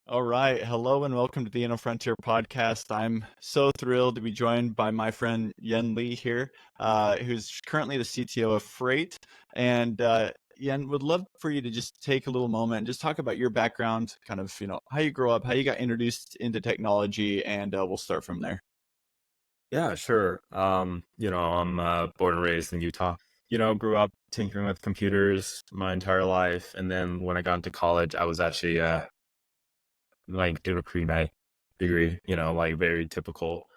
All right. Hello and welcome to the InnoFrontier podcast. I'm so thrilled to be joined by my friend Yenn Lei here, who's currently the CTO of Frate. And Yenn, would love for you to just take a little moment and just talk about your background, kind of, how you grew up, how you got introduced into technology, and we'll start from there. Yeah, sure. I'm born and raised in Utah. Grew up tinkering with computers my entire life, and then when I got into college, I was actually like doing a pre-med degree. Like very typical,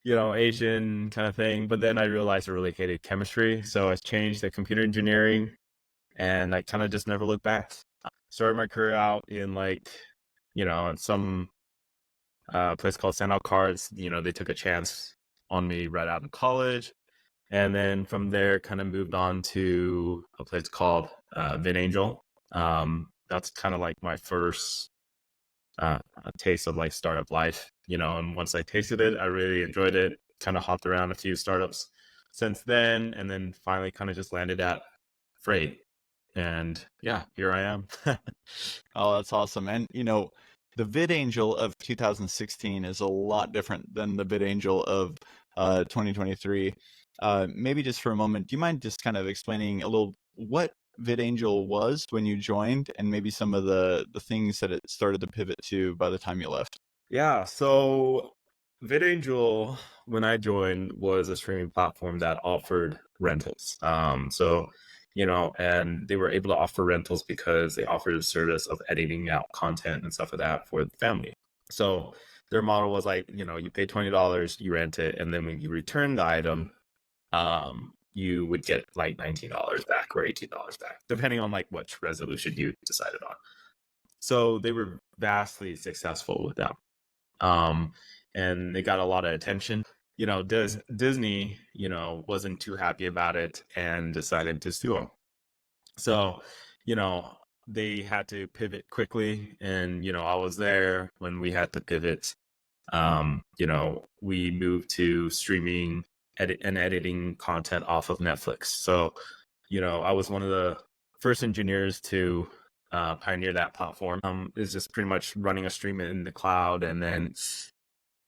Asian kind of thing. But then I realized I really hated chemistry, so I changed to computer engineering, and I kind of just never looked back. Started my career out in in some place called Send Out Cards. They took a chance on me right out of college. And then from there, kind of moved on to a place called VidAngel. That's kind of like my first taste of like startup life, and once I tasted it, I really enjoyed it. Kind of hopped around a few startups since then, and then finally kind of just landed at Freight. And yeah, here I am. Oh, that's awesome. And, the VidAngel of 2016 is a lot different than the VidAngel of 2023. Maybe just for a moment, do you mind just kind of explaining a little what VidAngel was when you joined and maybe some of the things that it started to pivot to by the time you left? Yeah, so VidAngel, when I joined, was a streaming platform that offered rentals. And they were able to offer rentals because they offered a service of editing out content and stuff like that for the family. So their model was like, you pay $20, you rent it, and then when you return the item, you would get like $19 back or $18 back, depending on like which resolution you decided on. So they were vastly successful with that. Um, and they got a lot of attention. Disney, wasn't too happy about it and decided to sue them. So, you know, they had to pivot quickly, and I was there when we had to pivot. We moved to streaming and editing content off of Netflix. So, I was one of the first engineers to pioneer that platform. Is just pretty much running a stream in the cloud and then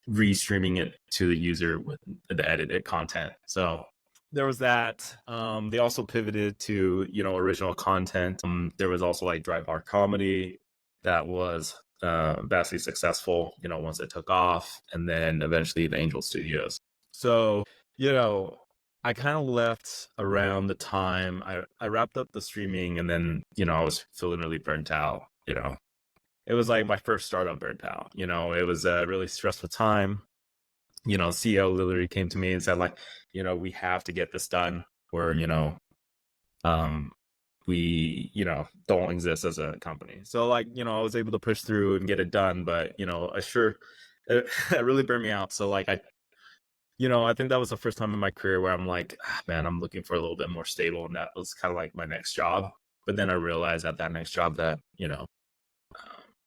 restreaming it to the user with the edited content. So there was that. They also pivoted to original content. There was also like dry bar comedy that was vastly successful. Once it took off, and then eventually the Angel Studios. So I kind of left around the time I wrapped up the streaming, and then I was feeling really burnt out. It was like my first startup burnt out. It was a really stressful time. CEO literally came to me and said, like, we have to get this done, or um we don't exist as a company. So like I was able to push through and get it done, but it really burned me out. So like I think that was the first time in my career where I'm like, man, I'm looking for a little bit more stable, and that was kind of like my next job. But then I realized at that next job that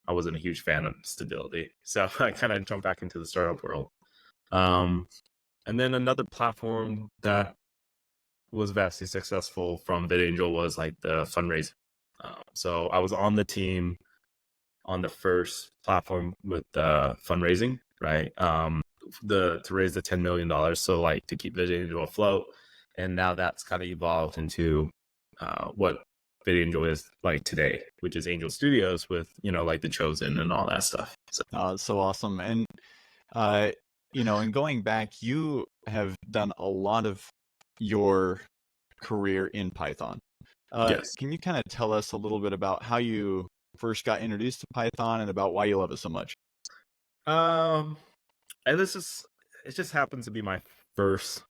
I wasn't a huge fan of stability, so I kind of jumped back into the startup world. um and then another platform that was vastly successful from VidAngel was like the fundraising. So I was on the team on the first platform with fundraising, right? To raise the $10 million, so like to keep VidAngel afloat. And now that's kind of evolved into what VidAngel is like today, which is Angel Studios with like The Chosen and all that stuff. So It's so awesome. And uh, and going back, you have done a lot of your career in Python. yes. Can you kind of tell us a little bit about how you first got introduced to Python and about why you love it so much? um and it just happens to be my first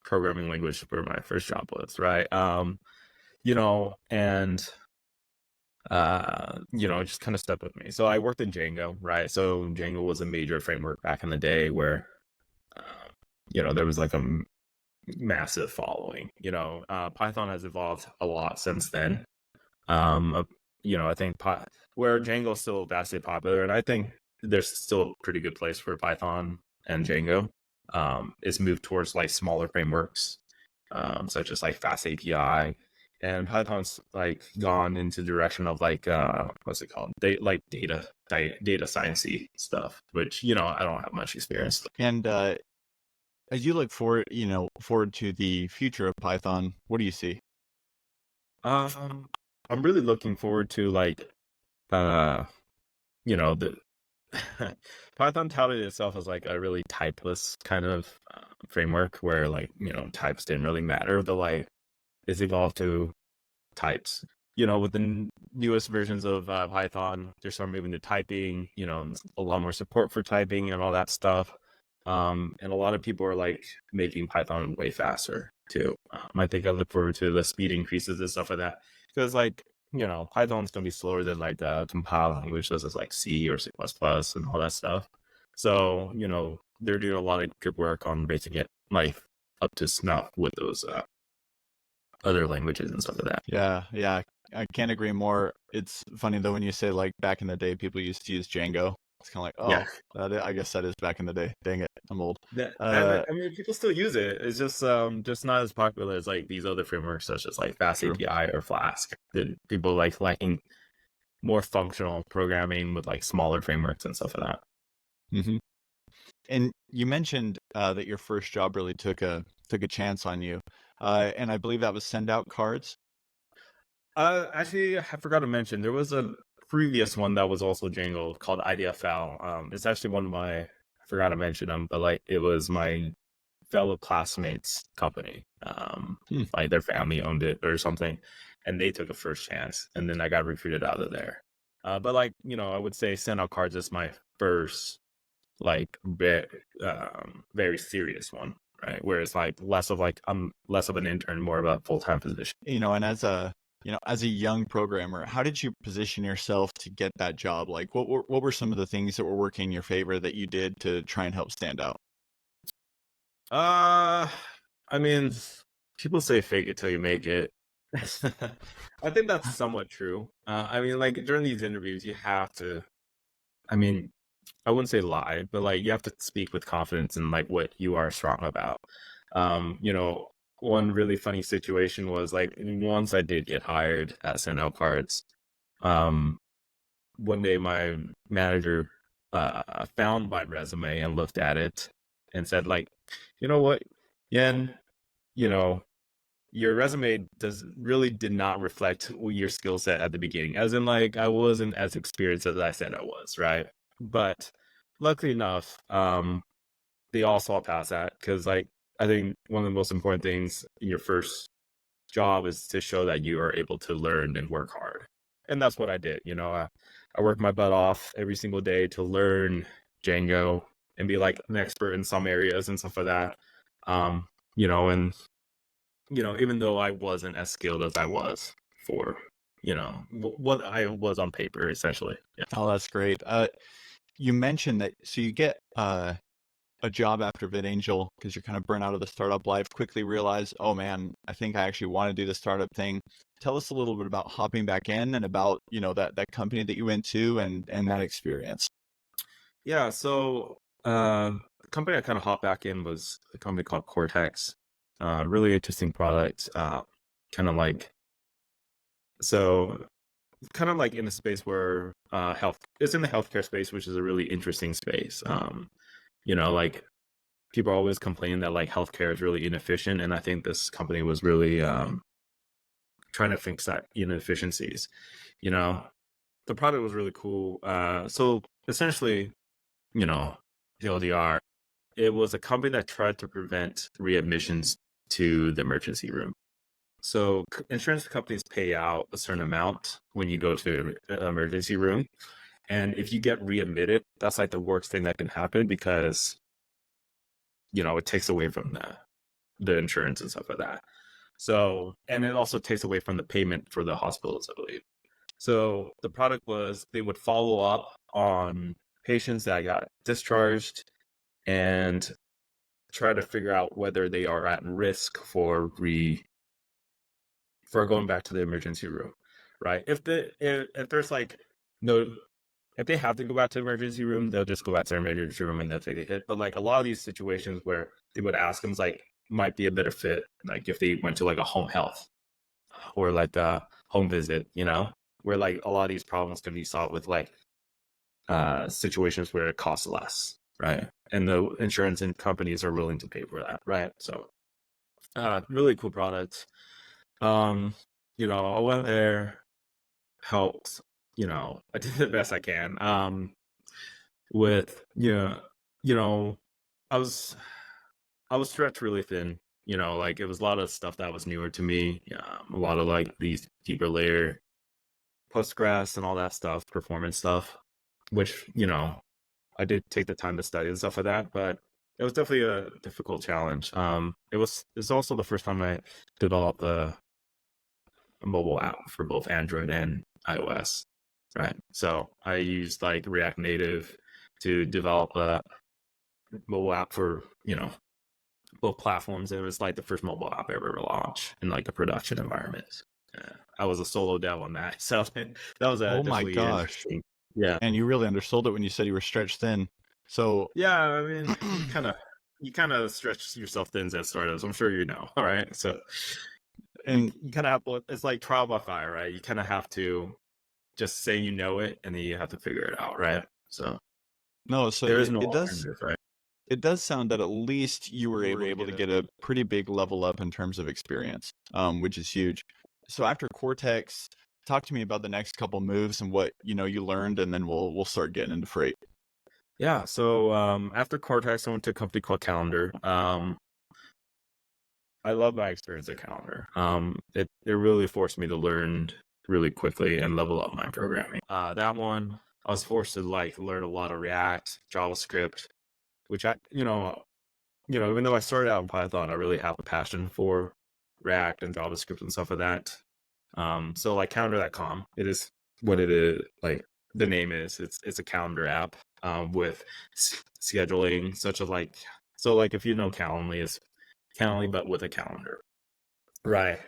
programming language where my first job was, right? And it just kind of stuck with me. So I worked in Django, right? So Django was a major framework back in the day where there was like a massive following. Python has evolved a lot since then. I think where Django is still vastly popular, and I think there's still a pretty good place for Python and Django. Is moved towards like smaller frameworks, such as like Fast API and Python's like gone into the direction of like what's it called? Data sciencey stuff, which I don't have much experience. And as you look forward to the future of Python, what do you see? I'm really looking forward to like uh the Python touted itself as like a really typeless kind of framework where like types didn't really matter, but like it's evolved to types. With the newest versions of Python, they're starting moving to typing. A lot more support for typing and all that stuff. And a lot of people are like making Python way faster too. I think I look forward to the speed increases and stuff like that, because like Python's gonna be slower than like the compile language such as like C or C++ and all that stuff. So they're doing a lot of good work on making it like up to snuff with those other languages and stuff like that. Yeah, I can't agree more. It's funny though when you say like back in the day people used to use Django. It's kind of like, Yeah. I guess that is back in the day. Dang it, I'm old. I mean, people still use it. It's just not as popular as like these other frameworks such as like Fast True. API or Flask. People like liking more functional programming with like smaller frameworks and stuff like that. Mm-hmm. And you mentioned that your first job really took a chance on you, and I believe that was send out cards. Actually, I forgot to mention there was a previous one that was also Django called IDFL. It's actually one of my, I forgot to mention them, but like it was my fellow classmates' company. Like their family owned it or something, and they took a first chance, and then I got recruited out of there. But like I would say send out cards is my first like very serious one, right? Where it's like less of like I'm less of an intern, more of a full-time position. And as a young programmer, how did you position yourself to get that job? Like, what were some of the things that were working in your favor that you did to try and help stand out? I mean, people say fake it till you make it. I think that's somewhat true. I mean, like during these interviews, you have to. I mean, I wouldn't say lie, but like you have to speak with confidence in like what you are strong about. One really funny situation was like once I did get hired at SNL Cards, one day my manager found my resume and looked at it and said like, you know what, Yen, you know, your resume did not reflect your skill set at the beginning. As in like I wasn't as experienced as I said I was, right? But luckily enough, they all saw past that because like I think one of the most important things in your first job is to show that you are able to learn and work hard. And that's what I did. I worked my butt off every single day to learn Django and be like an expert in some areas and stuff like that. And even though I wasn't as skilled as I was for, what I was on paper, essentially. Yeah. Oh, that's great. You mentioned that, so you get a job after VidAngel because you're kind of burnt out of the startup life, quickly realize, oh man, I think I actually want to do the startup thing. Tell us a little bit about hopping back in and about, that company that you went to and that experience. Yeah. So the company I kind of hopped back in was a company called Cortex. Really interesting product. Kind of like, so kind of like in a space where it's in the healthcare space, which is a really interesting space. Like people are always complaining that like healthcare is really inefficient, and I think this company was really trying to fix that inefficiencies. The product was really cool. So essentially, TLDR, it was a company that tried to prevent readmissions to the emergency room. So insurance companies pay out a certain amount when you go to an emergency room. And if you get readmitted, that's like the worst thing that can happen because, it takes away from the insurance and stuff like that. So, and it also takes away from the payment for the hospitals, I believe. So the product was they would follow up on patients that got discharged and try to figure out whether they are at risk for going back to the emergency room, right? If there's like no, if they have to go back to the emergency room, they'll just go back to the emergency room and they'll take a hit. But like a lot of these situations where they would ask them like might be a better fit, like if they went to like a home health or like a home visit, where like a lot of these problems can be solved with like situations where it costs less, right? And the insurance and companies are willing to pay for that, right? So really cool product. I went there, helped, I did the best I can. With you know, I was stretched really thin. Like it was a lot of stuff that was newer to me. A lot of like these deeper layer Postgres and all that stuff, performance stuff, which I did take the time to study and stuff like that, but it was definitely a difficult challenge. It's also the first time I developed a mobile app for both Android and iOS, right? So I used like React Native to develop a mobile app for both platforms. It was like the first mobile app I ever launched in like a production environment. I was a solo dev on that, so that was Oh my definitely gosh. interesting. Yeah, And you really undersold it when you said you were stretched thin. So yeah. I mean, you kind of stretch yourself thin as startups. I'm sure All right, so and you kind of have. It's like trial by fire, right? You kind of have to just say it, and then you have to figure it out, right? So no, so there is no it does alternative, right? sound that at least you were able to get a pretty big level up in terms of experience, which is huge. So after Cortex, talk to me about the next couple moves and what you learned, and then we'll start getting into Frate. Yeah. So after Cortex, I went to a company called Calendar. I love my experience at Calendar. It really forced me to learn really quickly and level up my programming. That one, I was forced to like learn a lot of React, JavaScript, which even though I started out in Python, I really have a passion for React and JavaScript and stuff like that. So like calendar.com, it is what it is. Like the name is, it's a calendar app with scheduling, such as like, so like if you know Calendly, it's Calendly but with a calendar, right?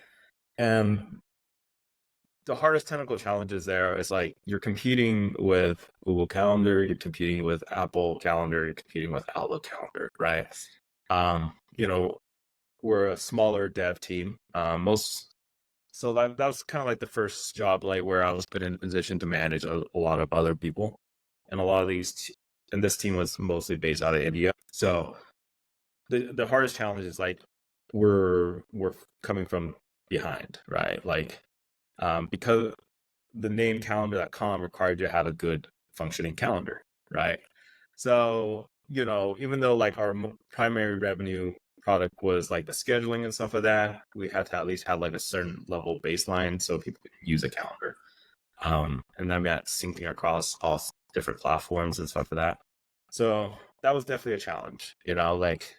And the hardest technical challenges there is like you're competing with Google Calendar, you're competing with Apple Calendar, you're competing with Outlook Calendar, right? We're a smaller dev team. So that was kind of like the first job, like where I was put in a position to manage a lot of other people, and a lot of and this team was mostly based out of India. So the hardest challenge is like we're coming from behind, right? Like because the name calendar.com required you to have a good functioning calendar, right? So, even though like our primary revenue product was like the scheduling and stuff like that, we had to at least have like a certain level baseline so people could use a calendar. And then we had syncing across all different platforms and stuff like that. So that was definitely a challenge, like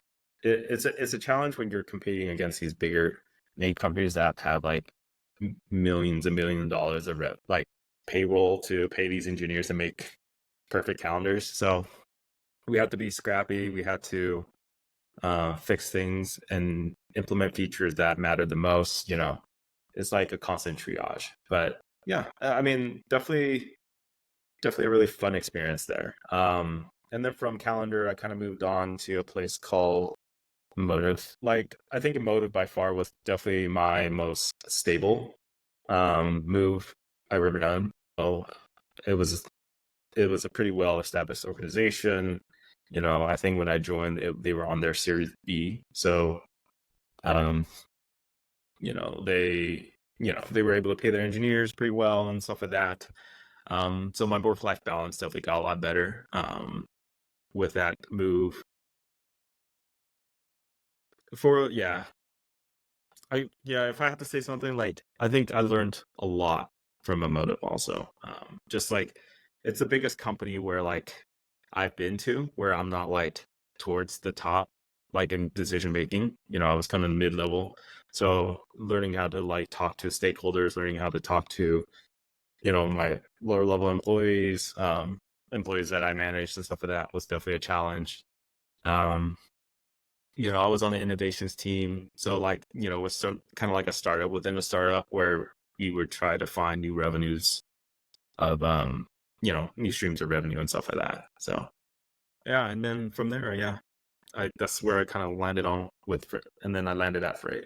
it's a challenge when you're competing against these bigger name companies that have like millions and millions of dollars of like payroll to pay these engineers to make perfect calendars. So we have to be scrappy. We have to fix things and implement features that matter the most. It's like a constant triage. But yeah, I mean, definitely a really fun experience there. And then from Calendar, I kind of moved on to a place called Motive. Like, I think Motive by far was definitely my most stable move I've ever done. So it was a pretty well established organization. I think when I joined, they were on their Series B. So, they they were able to pay their engineers pretty well and stuff like that. So my work-life balance definitely got a lot better with that move. If I have to say something, like I think I learned a lot from Emotive also. Just like it's the biggest company where like I've been to where I'm not like towards the top, like in decision making. I was kind of mid-level. So learning how to like talk to stakeholders, learning how to talk to, my lower level employees, employees that I managed and stuff like that was definitely a challenge. I was on the innovations team. So like, it was kind of like a startup within a startup where you would try to find new revenues of, new streams of revenue and stuff like that. So yeah. And then from there, yeah, that's where I kind of landed on and then I landed at Frate.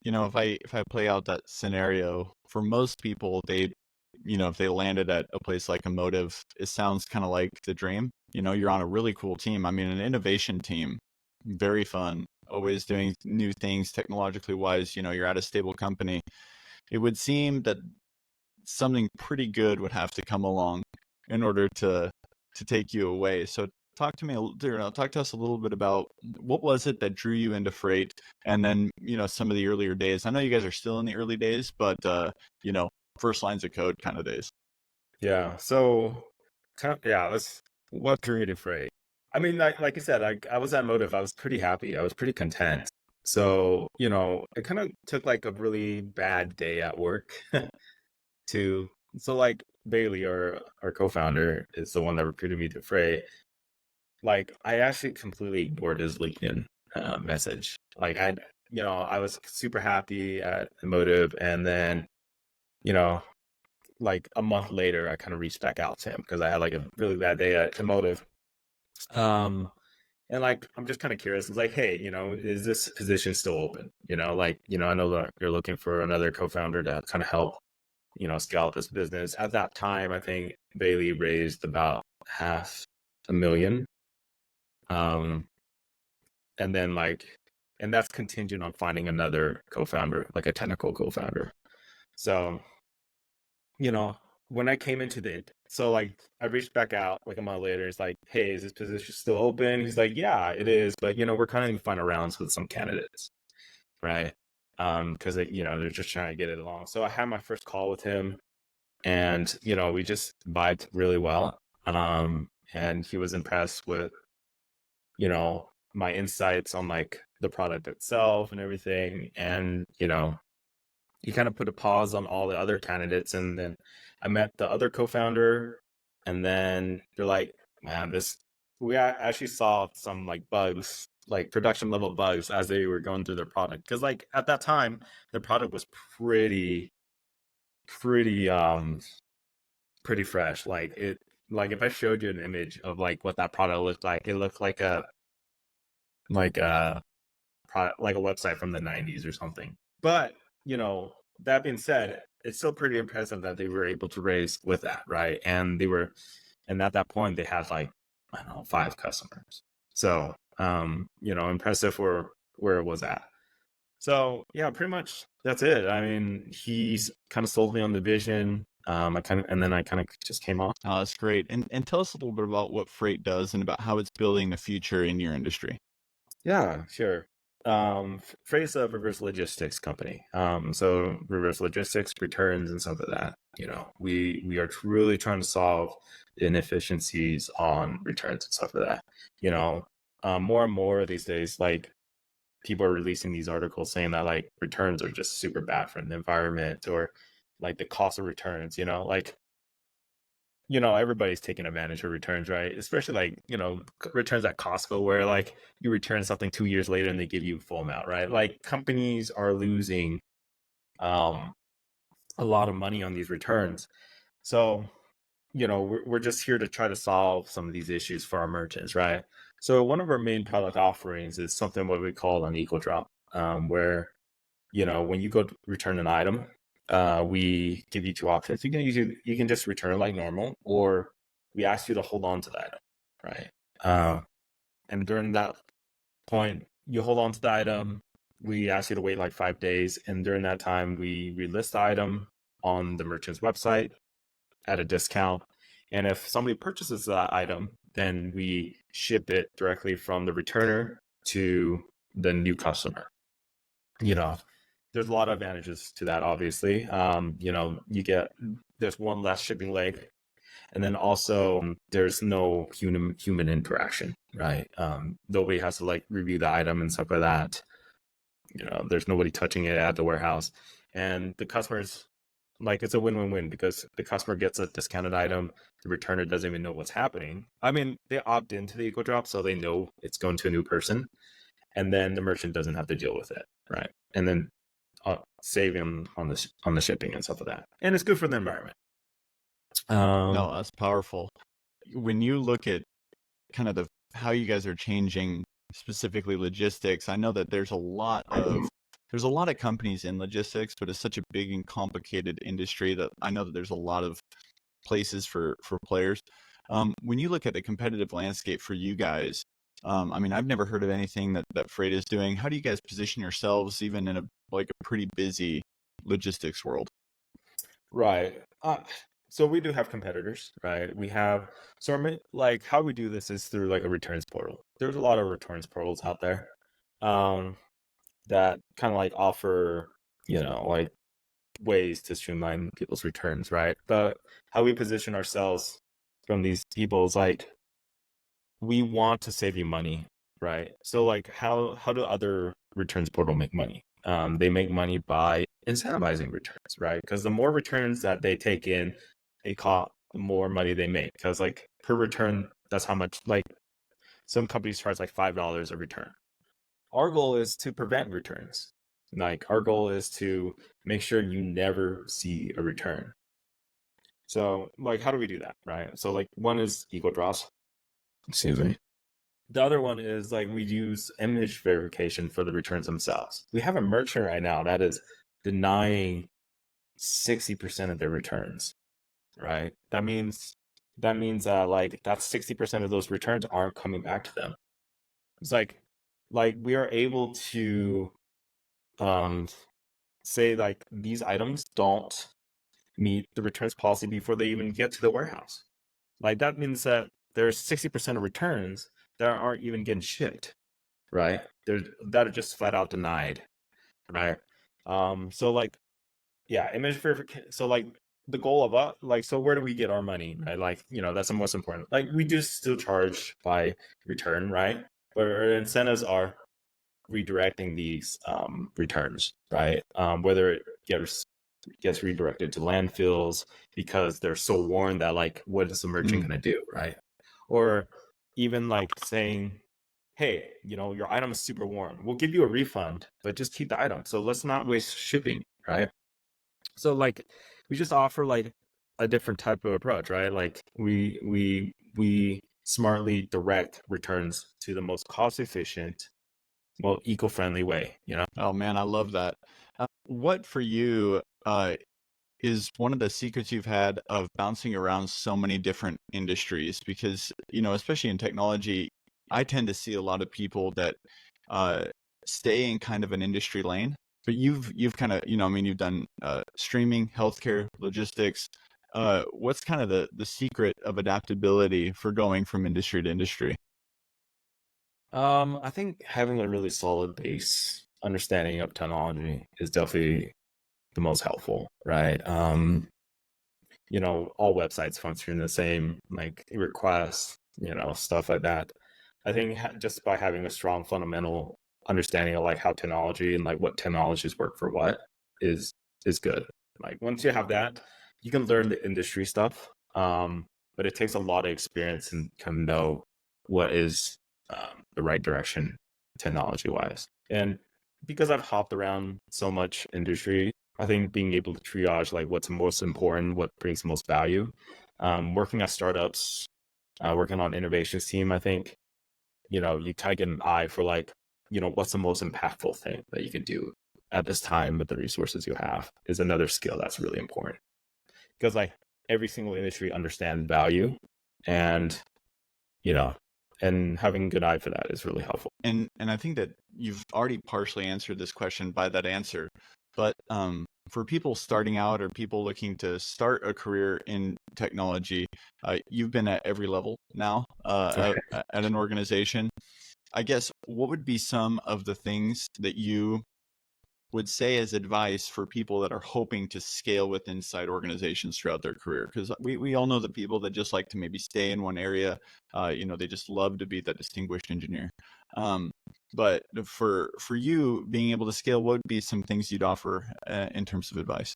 if I play out that scenario, for most people, if they landed at a place like Emotive, it sounds kind of like the dream. You're on a really cool team. I mean, an innovation team, very fun, always doing new things technologically wise. You're at a stable company. It would seem that something pretty good would have to come along in order to take you away. So talk to us a little bit about what was it that drew you into Freight, and then some of the earlier days. I know you guys are still in the early days, but you know first lines of code kind of days. Yeah. So, let's what creative freight. I mean, like I said, I was at Motive. I was pretty happy. I was pretty content. So, it kind of took like a really bad day at work to so like Bailey, our co-founder, is the one that recruited me to Freight. Like, I actually completely ignored his LinkedIn message. Like, I was super happy at Emotive, and then, you know, like a month later, I kind of reached back out to him because I had like a really bad day at Emotive. Um, and like, I'm just kind of curious. It's like, hey, is this position still open? I know that you're looking for another co-founder to kind of help, scale up this business. At that time, I think Bailey raised about $500,000. Um, and then and that's contingent on finding another co-founder, like a technical co-founder. So, you know, when I came into so like I reached back out like a month later. It's like, hey, is this position still open? He's like, yeah, it is, but we're kind of in final rounds with some candidates, right? Because they're just trying to get it along. So I had my first call with him, and we just vibed really well. And he was impressed with my insights on like the product itself and everything, and he kind of put a pause on all the other candidates, and then I met the other co-founder, and then they're like, man, we actually saw some like bugs, like production level bugs as they were going through their product. Because like at that time, the product was pretty, pretty fresh. Like if I showed you an image of like what that product looked like, it looked like like a product, like a website from the 90s or something. But, that being said, it's still pretty impressive that they were able to raise with that, right? And at that point, they had like, I don't know, 5 customers. So, impressive for where it was at. So, yeah, pretty much that's it. I mean, he's kind of sold me on the vision. And then I kind of just came on. Oh, that's great. And tell us a little bit about what Freight does and about how it's building the future in your industry. Yeah, sure. Freight's a reverse logistics company. So reverse logistics, returns, and stuff like that. We are really trying to solve inefficiencies on returns and stuff like that. More and more these days, like people are releasing these articles saying that like returns are just super bad for the environment, or like the cost of returns. Everybody's taking advantage of returns, right? Especially like, returns at Costco, where like you return something 2 years later and they give you full amount, right? Like companies are losing um a lot of money on these returns. So, we're just here to try to solve some of these issues for our merchants, right? So one of our main product offerings is something what we call an equal drop, where when you go to return an item, we give you 2 options. You can just return like normal, or we ask you to hold on to the item, right? And during that point, you hold on to the item. We ask you to wait like 5 days, and during that time, we relist the item on the merchant's website at a discount. And if somebody purchases that item, then we ship it directly from the returner to the new customer. There's a lot of advantages to that, obviously. There's one less shipping leg, and then also there's no human interaction, right? Nobody has to like review the item and stuff like that. There's nobody touching it at the warehouse, and the customers, like, it's a win-win-win because the customer gets a discounted item. The returner doesn't even know what's happening. I mean, they opt into the equal drop, so they know it's going to a new person, and then the merchant doesn't have to deal with it, right? And then saving on the shipping and stuff like that, and it's good for the environment. No, that's powerful. When you look at kind of how you guys are changing specifically logistics, I know that there's a lot of there's a lot of companies in logistics, but it's such a big and complicated industry that I know that there's a lot of places for players. When you look at the competitive landscape for you guys, I mean, I've never heard of anything that Freight is doing. How do you guys position yourselves even in a pretty busy logistics world? Right. So we do have competitors, right? We have like how we do this is through like a returns portal. There's a lot of returns portals out there, um, that kind of like offer, like ways to streamline people's returns, right? But how we position ourselves from these people is like we want to save you money, right? So like how do other returns portal make money? They make money by incentivizing returns, right? Because the more returns that they take in, the more money they make. Because like per return, that's how much like some companies charge like $5 a return. Our goal is to prevent returns. Like our goal is to make sure you never see a return. So like how do we do that, right? So like one is equal draws. Excuse me. The other one is like we use image verification for the returns themselves. We have a merchant right now that is denying 60% of their returns, right? That means like that's 60% of those returns aren't coming back to them. It's like we are able to um say like these items don't meet the returns policy before they even get to the warehouse. Like that means that there's 60% of returns that aren't even getting shipped, right? That are just flat out denied, right? So like, yeah, image verification. So like the goal of like, so where do we get our money, right? Like, that's the most important. Like we do still charge by return, right? But our incentives are redirecting these returns, right? Whether it gets redirected to landfills because they're so worn that like, what is the merchant gonna do, right? Or even like saying, hey, your item is super worn. We'll give you a refund, but just keep the item. So let's not waste shipping, right? So like we just offer like a different type of approach, right? Like we smartly direct returns to the most cost efficient, well, eco-friendly way. Oh man, I love that. What for you is one of the secrets you've had of bouncing around so many different industries? Because, especially in technology, I tend to see a lot of people that uh, stay in kind of an industry lane. But you've kind of, I mean, you've done streaming, healthcare, logistics. What's kind of the secret of adaptability for going from industry to industry? I think having a really solid base understanding of technology is definitely the most helpful, right? All websites function the same, like requests, stuff like that. I think just by having a strong fundamental understanding of like how technology and like what technologies work for what is good. Like once you have that, you can learn the industry stuff. But it takes a lot of experience and kind of know what is the right direction technology wise. And because I've hopped around so much industry, I think being able to triage like what's most important, what brings most value. Working at startups, working on innovations team, I think, you kind of get an eye for like, what's the most impactful thing that you can do at this time with the resources you have is another skill that's really important. Because like every single industry understands value and, you know, and having a good eye for that is really helpful. And I think that you've already partially answered this question by that answer. But for people starting out or people looking to start a career in technology, you've been at every level now at an organization. I guess what would be some of the things that you would say as advice for people that are hoping to scale with inside organizations throughout their career? Because we all know the people that just like to maybe stay in one area, they just love to be that distinguished engineer. Um, but for you being able to scale, what would be some things you'd offer in terms of advice?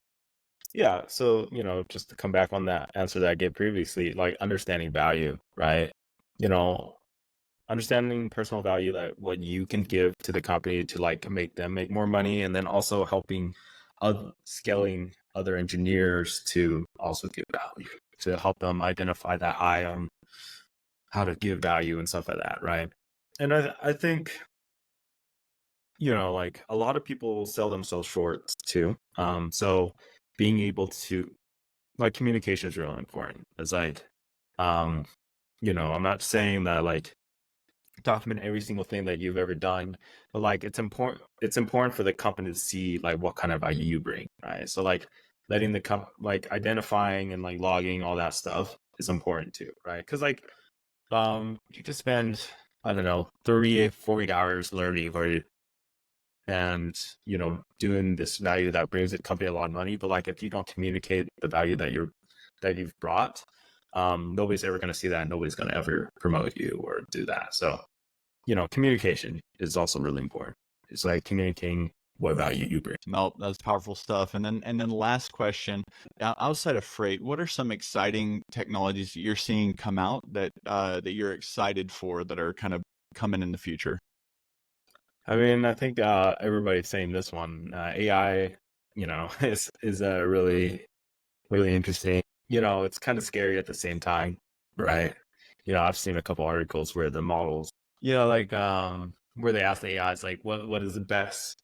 Yeah. So, just to come back on that answer that I gave previously, like understanding value, right? You know, understanding personal value, that what you can give to the company to like make them make more money, and then also helping scaling other engineers to also give value, to help them identify that eye on how to give value and stuff like that, right? And I think, like a lot of people sell themselves short too. So being able to like communication is really important. It's like, um, I'm not saying that like document every single thing that you've ever done, but like it's important for the company to see like what kind of value you bring, right? So like letting like identifying and like logging all that stuff is important too, right? Because like you just spend, I don't know, 30 40 hours learning or and doing this value that brings the company a lot of money, but like if you don't communicate the value that you've brought, nobody's ever going to see that, and nobody's going to ever promote you or do that. So communication is also really important. It's like communicating what value you bring. No, that's powerful stuff. And then last question, outside of freight, what are some exciting technologies that you're seeing come out that you're excited for that are kind of coming in the future? I mean, I think everybody's saying this one. AI, is really really interesting. It's kind of scary at the same time, right? I've seen a couple articles where the models, like where they ask the AIs like, what is the best,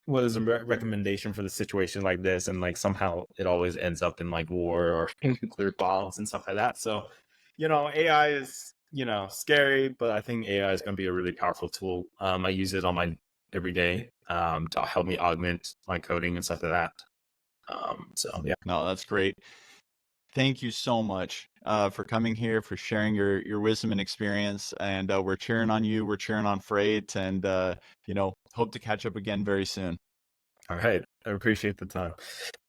what is a recommendation for the situation like this, and like somehow it always ends up in like war or nuclear bombs and stuff like that. So, AI is scary, but I think AI is going to be a really powerful tool. I use it on my every day to help me augment my coding and stuff like that. So yeah. No, that's great. Thank you so much for coming here, for sharing your wisdom and experience. And we're cheering on you. We're cheering on Freight, and hope to catch up again very soon. All right. I appreciate the time.